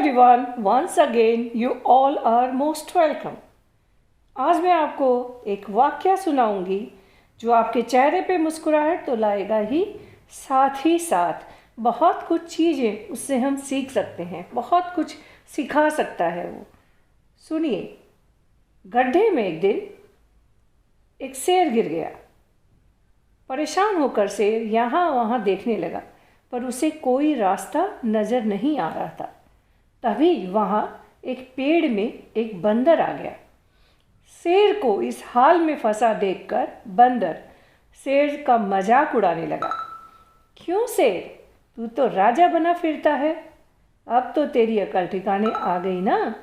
everyone, once again you all are most welcome. आज मैं आपको एक वाक्य सुनाऊंगी जो आपके चेहरे पे मुस्कुराहट तो लाएगा ही साथ बहुत कुछ चीज़ें उससे हम सीख सकते हैं, बहुत कुछ सिखा सकता है वो। सुनिए। गड्ढे में एक दिन एक शेर गिर गया। परेशान होकर शेर यहाँ वहाँ देखने लगा, पर उसे कोई रास्ता नज़र नहीं आ रहा था। तभी वहाँ एक पेड़ में एक बंदर आ गया। शेर को इस हाल में फंसा देखकर बंदर शेर का मजाक उड़ाने लगा। क्यों शेर, तू तो राजा बना फिरता है, अब तो तेरी अकल ठिकाने आ गई ना।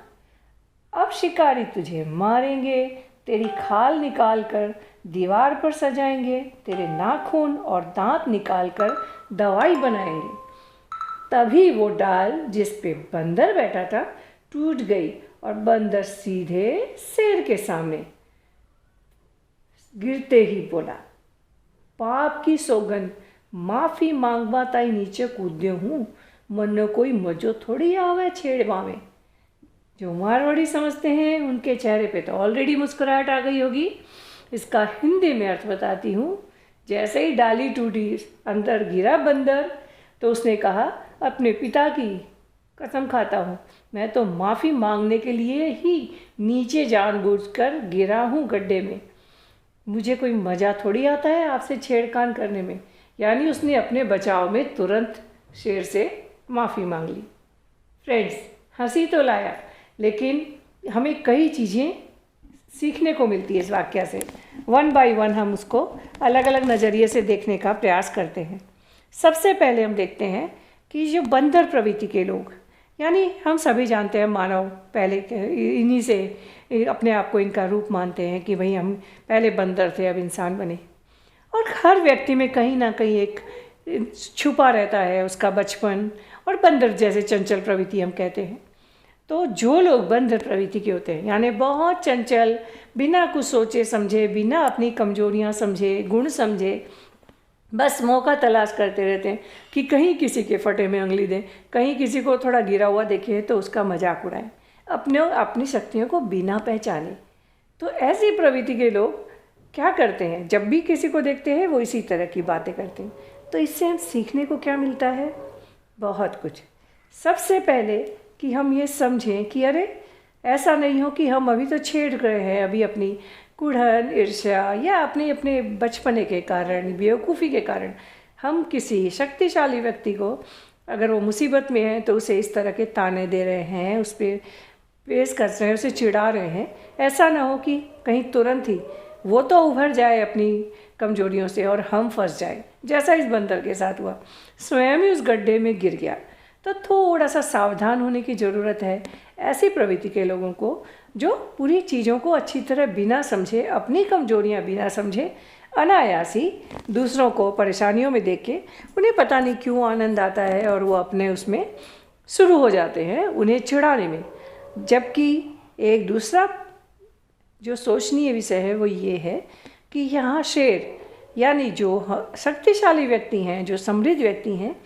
अब शिकारी तुझे मारेंगे, तेरी खाल निकाल कर दीवार पर सजाएंगे, तेरे नाखून और दांत निकाल कर दवाई बनाएंगे। तभी वो डाल जिस पे बंदर बैठा था टूट गई और बंदर सीधे शेर के सामने गिरते ही बोला, पाप की सौगंध, माफ़ी मांगवा ताई नीचे कूद्यो हूँ, मन कोई मजो थोड़ी आवे छेड़वा में। जो मारवाड़ी समझते हैं उनके चेहरे पे तो ऑलरेडी मुस्कुराहट आ गई होगी। इसका हिंदी में अर्थ बताती हूँ। जैसे ही डाली टूटी, अंदर गिरा बंदर, तो उसने कहा, अपने पिता की कसम खाता हूँ, मैं तो माफ़ी मांगने के लिए ही नीचे जानबूझकर गिरा हूँ गड्ढे में। मुझे कोई मज़ा थोड़ी आता है आपसे छेड़खान करने में। यानी उसने अपने बचाव में तुरंत शेर से माफ़ी मांग ली। फ्रेंड्स, हंसी तो लाया, लेकिन हमें कई चीज़ें सीखने को मिलती है इस वाक्य से। वन बाय वन हम उसको अलग अलग नज़रिए से देखने का प्रयास करते हैं। सबसे पहले हम देखते हैं कि जो बंदर प्रवृत्ति के लोग, यानी हम सभी जानते हैं मानव पहले इन्हीं से अपने आप को इनका रूप मानते हैं कि भाई हम पहले बंदर थे अब इंसान बने। और हर व्यक्ति में कहीं ना कहीं एक छुपा रहता है उसका बचपन और बंदर जैसे चंचल प्रवृत्ति हम कहते हैं। तो जो लोग बंदर प्रवृत्ति के होते हैं, यानी बहुत चंचल, बिना कुछ सोचे समझे, बिना अपनी कमजोरियां समझे, गुण समझे, बस मौका तलाश करते रहते हैं कि कहीं किसी के फटे में उंगली दें, कहीं किसी को थोड़ा गिरा हुआ देखें तो उसका मजाक उड़ाएं, अपनी शक्तियों को बिना पहचाने। तो ऐसी प्रवृत्ति के लोग क्या करते हैं, जब भी किसी को देखते हैं वो इसी तरह की बातें करते हैं। तो इससे हम सीखने को क्या मिलता है? बहुत कुछ। सबसे पहले कि हम ये समझें कि अरे ऐसा नहीं हो कि हम अभी तो छेड़ रहे हैं, अभी अपनी कुढ़न, ईर्ष्या या अपने बचपने के कारण, बेवकूफ़ी के कारण हम किसी शक्तिशाली व्यक्ति को, अगर वो मुसीबत में है तो उसे इस तरह के ताने दे रहे हैं, उस पर पेश कर रहे हैं, उसे चिढ़ा रहे हैं। ऐसा ना हो कि कहीं तुरंत ही वो तो उभर जाए अपनी कमजोरियों से और हम फंस जाए, जैसा इस बंदर के साथ हुआ। स्वयं ही उस गड्ढे में गिर गया। तो थोड़ा सा सावधान होने की ज़रूरत है ऐसी प्रवृत्ति के लोगों को, जो पूरी चीज़ों को अच्छी तरह बिना समझे, अपनी कमजोरियां बिना समझे, अनायासी दूसरों को परेशानियों में देख के उन्हें पता नहीं क्यों आनंद आता है और वो अपने उसमें शुरू हो जाते हैं उन्हें चिढ़ाने में। जबकि एक दूसरा जो सोचनीय विषय है वो ये है कि यहाँ शेर, यानी जो शक्तिशाली व्यक्ति हैं, जो समृद्ध व्यक्ति हैं,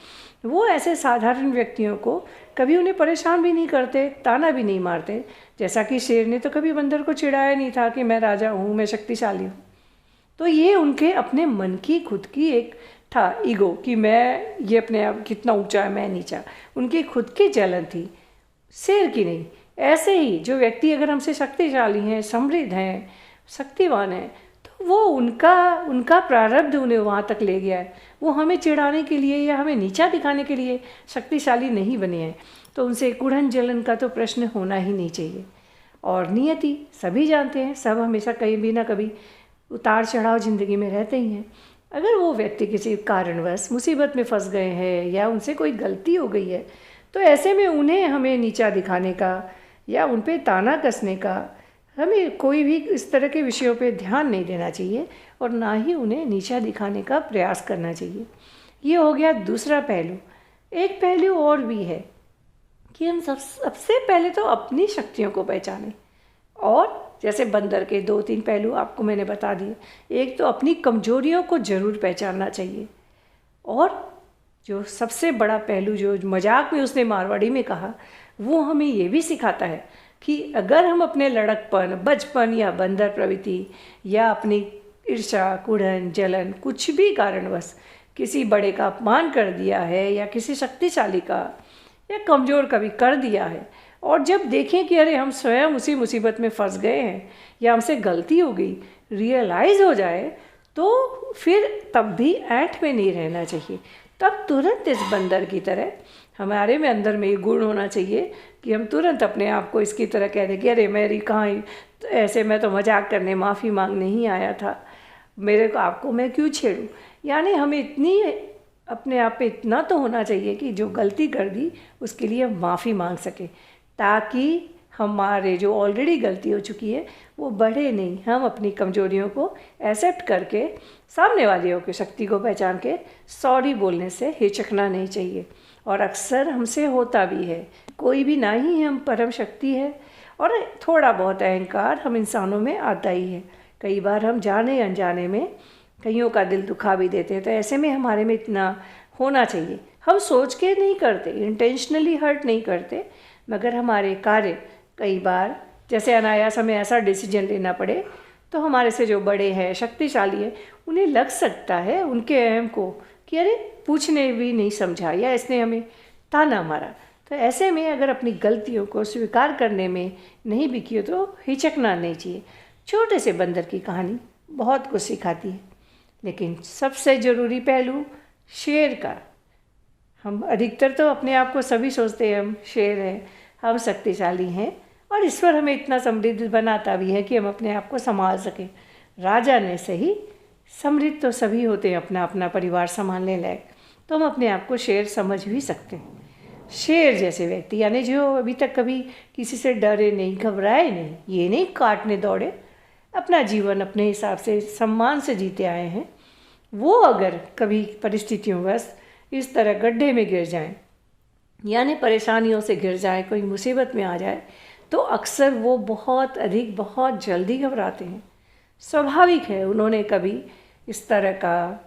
वो ऐसे साधारण व्यक्तियों को कभी उन्हें परेशान भी नहीं करते, ताना भी नहीं मारते। जैसा कि शेर ने तो कभी बंदर को चिढ़ाया नहीं था कि मैं राजा हूँ, मैं शक्तिशाली हूँ। तो ये उनके अपने मन की, खुद की एक था ईगो कि मैं ये अपने आप कितना ऊंचा है, मैं नीचा। उनकी खुद की जलन थी, शेर की नहीं। ऐसे ही जो व्यक्ति अगर हमसे शक्तिशाली हैं, समृद्ध हैं, शक्तिवान हैं, तो वो उनका प्रारब्ध उन्हें वहाँ तक ले गया है। वो हमें चिढ़ाने के लिए या हमें नीचा दिखाने के लिए शक्तिशाली नहीं बने हैं। तो उनसे कुढ़न जलन का तो प्रश्न होना ही नहीं चाहिए। और नियति सभी जानते हैं, सब हमेशा कहीं भी ना कभी उतार चढ़ाव ज़िंदगी में रहते ही हैं। अगर वो व्यक्ति किसी कारणवश मुसीबत में फंस गए हैं या उनसे कोई गलती हो गई है, तो ऐसे में उन्हें हमें नीचा दिखाने का या उन पर ताना कसने का, हमें कोई भी इस तरह के विषयों पे ध्यान नहीं देना चाहिए और ना ही उन्हें नीचा दिखाने का प्रयास करना चाहिए। ये हो गया दूसरा पहलू। एक पहलू और भी है कि हम सबसे पहले तो अपनी शक्तियों को पहचानें। और जैसे बंदर के 2-3 पहलू आपको मैंने बता दिए। एक तो अपनी कमजोरियों को ज़रूर पहचानना चाहिए, और जो सबसे बड़ा पहलू जो मजाक में उसने मारवाड़ी में कहा, वो हमें ये भी सिखाता है कि अगर हम अपने लड़कपन, बचपन या बंदर प्रवृत्ति या अपनी ईर्ष्या, कुढ़न, जलन कुछ भी कारणवश किसी बड़े का अपमान कर दिया है या किसी शक्तिशाली का या कमज़ोर का भी कर दिया है, और जब देखें कि अरे हम स्वयं उसी मुसीबत में फंस गए हैं या हमसे गलती हो गई, रियलाइज़ हो जाए, तो फिर तब भी ऐंठ में नहीं रहना चाहिए। तब तुरंत इस बंदर की तरह हमारे में अंदर में ये गुण होना चाहिए कि हम तुरंत अपने आप को इसकी तरह कह दें कि अरे मेरी कहाँ ऐसे, मैं तो मजाक करने, माफ़ी मांगने ही आया था, मेरे को आपको मैं क्यों छेड़ूं। यानी हमें इतनी अपने आप पे इतना तो होना चाहिए कि जो गलती कर दी उसके लिए हम माफ़ी मांग सकें, ताकि हमारे जो ऑलरेडी गलती हो चुकी है वो बढ़े नहीं। हम अपनी कमजोरियों को एक्सेप्ट करके सामने वाले की शक्ति को पहचान के सॉरी बोलने से हिचकना नहीं चाहिए। और अक्सर हमसे होता भी है, कोई भी ना ही हम परम शक्ति है, और थोड़ा बहुत अहंकार हम इंसानों में आता ही है। कई बार हम जाने अनजाने में कईयों का दिल दुखा भी देते हैं, तो ऐसे में हमारे में इतना होना चाहिए। हम सोच के नहीं करते, इंटेंशनली हर्ट नहीं करते, मगर हमारे कार्य कई बार जैसे अनायास हमें ऐसा डिसीजन लेना पड़े तो हमारे से जो बड़े हैं, शक्तिशाली हैं, उन्हें लग सकता है उनके अहम को कि अरे पूछने भी नहीं समझा या इसने हमें ताना मारा। तो ऐसे में अगर अपनी गलतियों को स्वीकार करने में नहीं भी किए तो हिचकना नहीं चाहिए। छोटे से बंदर की कहानी बहुत कुछ सिखाती है, लेकिन सबसे ज़रूरी पहलू शेर का। हम अधिकतर तो अपने आप को सभी सोचते हैं हम शेर हैं, हम शक्तिशाली हैं, और ईश्वर हमें इतना समृद्ध बनाता भी है कि हम अपने आप को संभाल सकें। राजा ने सही, समृद्ध तो सभी होते हैं अपना अपना परिवार संभालने लायक, तो हम अपने आप को शेर समझ भी सकते हैं। शेर जैसे व्यक्ति यानी जो अभी तक कभी किसी से डरे नहीं, घबराए नहीं, ये नहीं काटने दौड़े, अपना जीवन अपने हिसाब से सम्मान से जीते आए हैं, वो अगर कभी परिस्थितियों बस इस तरह गड्ढे में गिर जाएं, यानी परेशानियों से घिर जाए, कोई मुसीबत में आ जाए, तो अक्सर वो बहुत अधिक, बहुत जल्दी घबराते हैं। स्वाभाविक है, उन्होंने कभी इस तरह का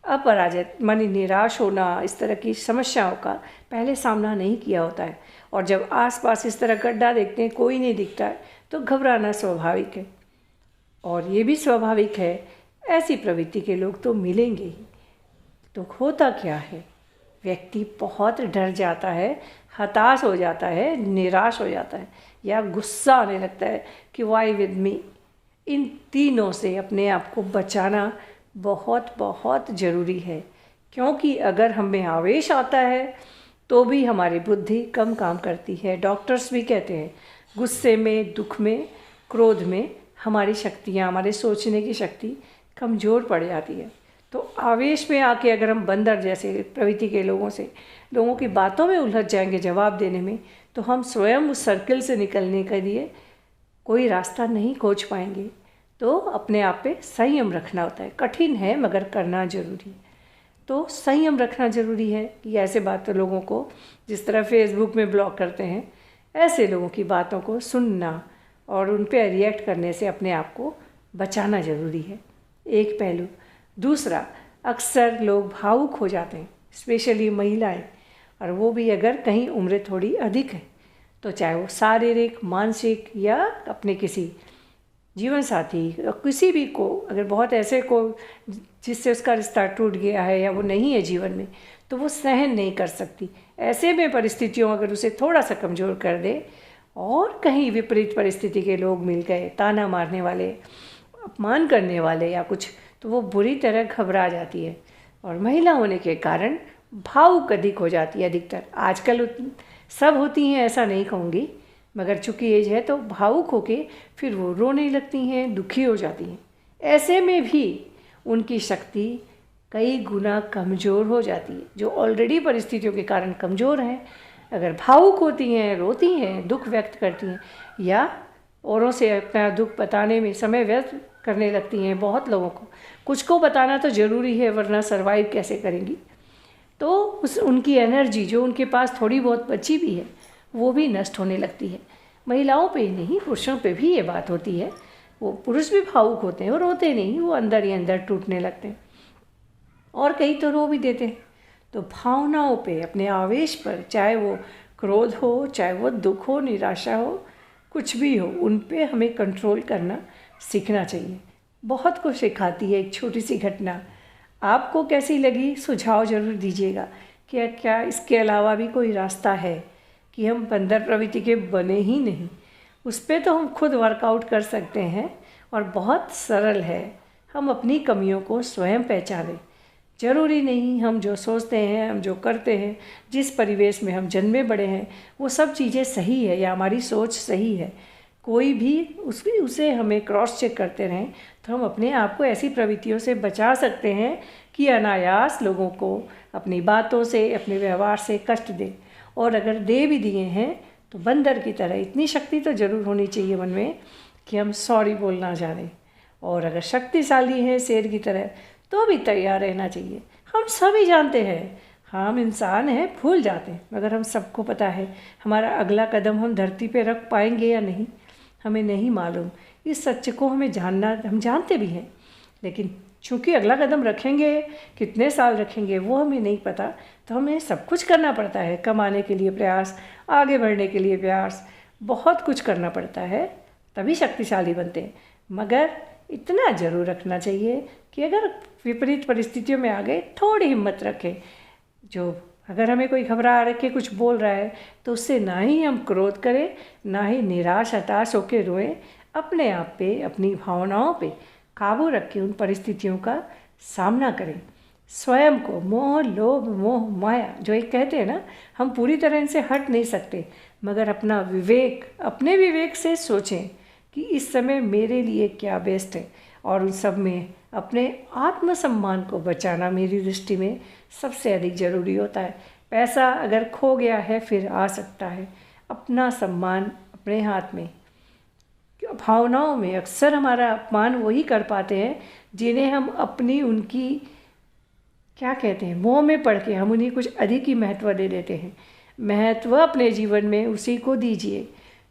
अपराजित मानी निराश होना, इस तरह की समस्याओं का पहले सामना नहीं किया होता है, और जब आसपास इस तरह गड्ढा देखते हैं, कोई नहीं दिखता है, तो घबराना स्वाभाविक है। और ये भी स्वाभाविक है, ऐसी प्रवृत्ति के लोग तो मिलेंगे ही। तो होता क्या है, व्यक्ति बहुत डर जाता है, हताश हो जाता है, निराश हो जाता है, या गुस्सा आने लगता है कि वाई विद मी। इन तीनों से अपने आप को बचाना बहुत बहुत ज़रूरी है, क्योंकि अगर हमें आवेश आता है तो भी हमारी बुद्धि कम काम करती है। डॉक्टर्स भी कहते हैं गुस्से में, दुख में, क्रोध में हमारी शक्तियाँ, हमारे सोचने की शक्ति कमज़ोर पड़ जाती है। तो आवेश में आके अगर हम बंदर जैसे प्रवृत्ति के लोगों की बातों में उलझ जाएंगे जवाब देने में, तो हम स्वयं उस सर्किल से निकलने के लिए कोई रास्ता नहीं खोज पाएंगे। तो अपने आप पे संयम रखना होता है, कठिन है मगर करना ज़रूरी है। तो संयम रखना ज़रूरी है कि ऐसे बातों लोगों को, जिस तरह फेसबुक में ब्लॉक करते हैं, ऐसे लोगों की बातों को सुनना और उन पर रिएक्ट करने से अपने आप को बचाना ज़रूरी है, एक पहलू। दूसरा, अक्सर लोग भावुक हो जाते हैं, स्पेशली महिलाएं, और वो भी अगर कहीं उम्र थोड़ी अधिक है, तो चाहे वो शारीरिक, मानसिक या अपने किसी जीवन साथी या किसी भी को, अगर बहुत ऐसे को जिससे उसका रिश्ता टूट गया है या वो नहीं है जीवन में, तो वो सहन नहीं कर सकती। ऐसे में परिस्थितियों अगर उसे थोड़ा सा कमज़ोर कर दे, और कहीं विपरीत परिस्थिति के लोग मिल गए, ताना मारने वाले, अपमान करने वाले या कुछ, तो वो बुरी तरह घबरा जाती है, और महिला होने के कारण भावुक अधिक हो जाती है। अधिकतर आजकल सब होती हैं ऐसा नहीं कहूँगी, मगर चूँकि एज है तो भावुक होके फिर वो रोने लगती हैं, दुखी हो जाती हैं। ऐसे में भी उनकी शक्ति कई गुना कमज़ोर हो जाती है। जो ऑलरेडी परिस्थितियों के कारण कमज़ोर हैं, अगर भावुक होती हैं, रोती हैं, दुख व्यक्त करती हैं, या औरों से अपना दुख बताने में समय व्यस्त करने लगती हैं, बहुत लोगों को, कुछ को बताना तो ज़रूरी है वरना सर्वाइव कैसे करेंगी, तो उनकी एनर्जी जो उनके पास थोड़ी बहुत बची भी है वो भी नष्ट होने लगती है। महिलाओं पे ही नहीं, पुरुषों पे भी ये बात होती है। वो पुरुष भी भावुक होते हैं, वो रोते नहीं, वो अंदर ही अंदर टूटने लगते हैं, और कई तो रो भी देते हैं। तो भावनाओं पे, अपने आवेश पर, चाहे वो क्रोध हो, चाहे वो दुख हो, निराशा हो, कुछ भी हो, उन पे हमें कंट्रोल करना सीखना चाहिए। बहुत कुछ सिखाती है एक छोटी सी घटना। आपको कैसी लगी सुझाव ज़रूर दीजिएगा। क्या इसके अलावा भी कोई रास्ता है कि हम बंदर प्रवृत्ति के बने ही नहीं? उस पर तो हम खुद वर्कआउट कर सकते हैं और बहुत सरल है। हम अपनी कमियों को स्वयं पहचानें। ज़रूरी नहीं हम जो सोचते हैं, हम जो करते हैं, जिस परिवेश में हम जन्मे बड़े हैं, वो सब चीज़ें सही है या हमारी सोच सही है। कोई भी उसे हमें क्रॉस चेक करते रहें तो हम अपने आप को ऐसी प्रवृत्तियों से बचा सकते हैं कि अनायास लोगों को अपनी बातों से, अपने व्यवहार से कष्ट दें। और अगर दे भी दिए हैं तो बंदर की तरह इतनी शक्ति तो ज़रूर होनी चाहिए मन में कि हम सॉरी बोलना जानें। और अगर शक्तिशाली हैं शेर की तरह तो भी तैयार रहना चाहिए। हम सभी जानते हैं, हम इंसान हैं, भूल जाते हैं, मगर हम सबको पता है हमारा अगला कदम हम धरती पे रख पाएंगे या नहीं, हमें नहीं मालूम। इस सच को हमें जानना, हम जानते भी हैं, लेकिन चूँकि अगला कदम रखेंगे, कितने साल रखेंगे वो हमें नहीं पता, तो हमें सब कुछ करना पड़ता है। कमाने के लिए प्रयास, आगे बढ़ने के लिए प्रयास, बहुत कुछ करना पड़ता है, तभी शक्तिशाली बनते हैं। मगर इतना ज़रूर रखना चाहिए कि अगर विपरीत परिस्थितियों में आ गए, थोड़ी हिम्मत रखें। जो अगर हमें कोई घबरा रखे कुछ बोल रहा है तो उससे ना ही हम क्रोध करें, ना ही निराश हताश होकर रोएं। अपने आप पे, अपनी भावनाओं पे काबू रख के उन परिस्थितियों का सामना करें। स्वयं को मोह, लोभ, मोह, माया जो एक कहते हैं ना, हम पूरी तरह इनसे हट नहीं सकते, मगर अपना विवेक, अपने विवेक से सोचें कि इस समय मेरे लिए क्या बेस्ट है। और उन सब में अपने आत्मसम्मान को बचाना मेरी दृष्टि में सबसे अधिक ज़रूरी होता है। पैसा अगर खो गया है फिर आ सकता है, अपना सम्मान अपने हाथ में। भावनाओं में अक्सर हमारा अपमान वही कर पाते हैं जिन्हें हम अपनी, उनकी क्या कहते हैं, मोह में पड़ के हम उन्हें कुछ अधिक ही महत्व दे देते हैं। महत्व अपने जीवन में उसी को दीजिए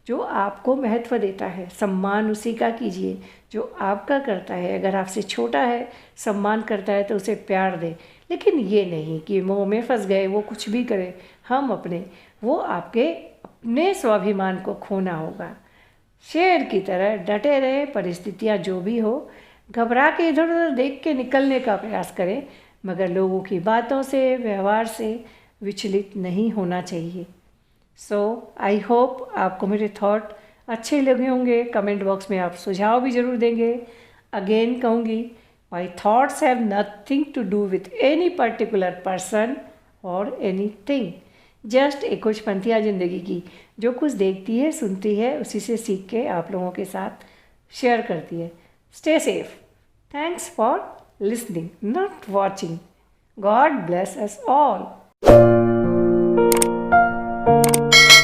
जो आपको महत्व देता है। सम्मान उसी का कीजिए जो आपका करता है। अगर आपसे छोटा है, सम्मान करता है तो उसे प्यार दें, लेकिन ये नहीं कि मोह में फंस गए, वो कुछ भी करे हम अपने, वो आपके अपने स्वाभिमान को खोना होगा। शेर की तरह डटे रहे, परिस्थितियाँ जो भी हो, घबरा के इधर उधर देख के निकलने का प्रयास करें, मगर लोगों की बातों से, व्यवहार से विचलित नहीं होना चाहिए। सो आई होप आपको मेरे थॉट अच्छे लगे होंगे। कमेंट बॉक्स में आप सुझाव भी ज़रूर देंगे। अगेन कहूँगी, my thoughts have nothing to do with any particular person और एनी थिंग। जस्ट एक कुछपंथिया ज़िंदगी की जो कुछ देखती है, सुनती है, उसी से सीख के आप लोगों के साथ शेयर करती है। Stay safe. Thanks for listening, not watching. God bless us all.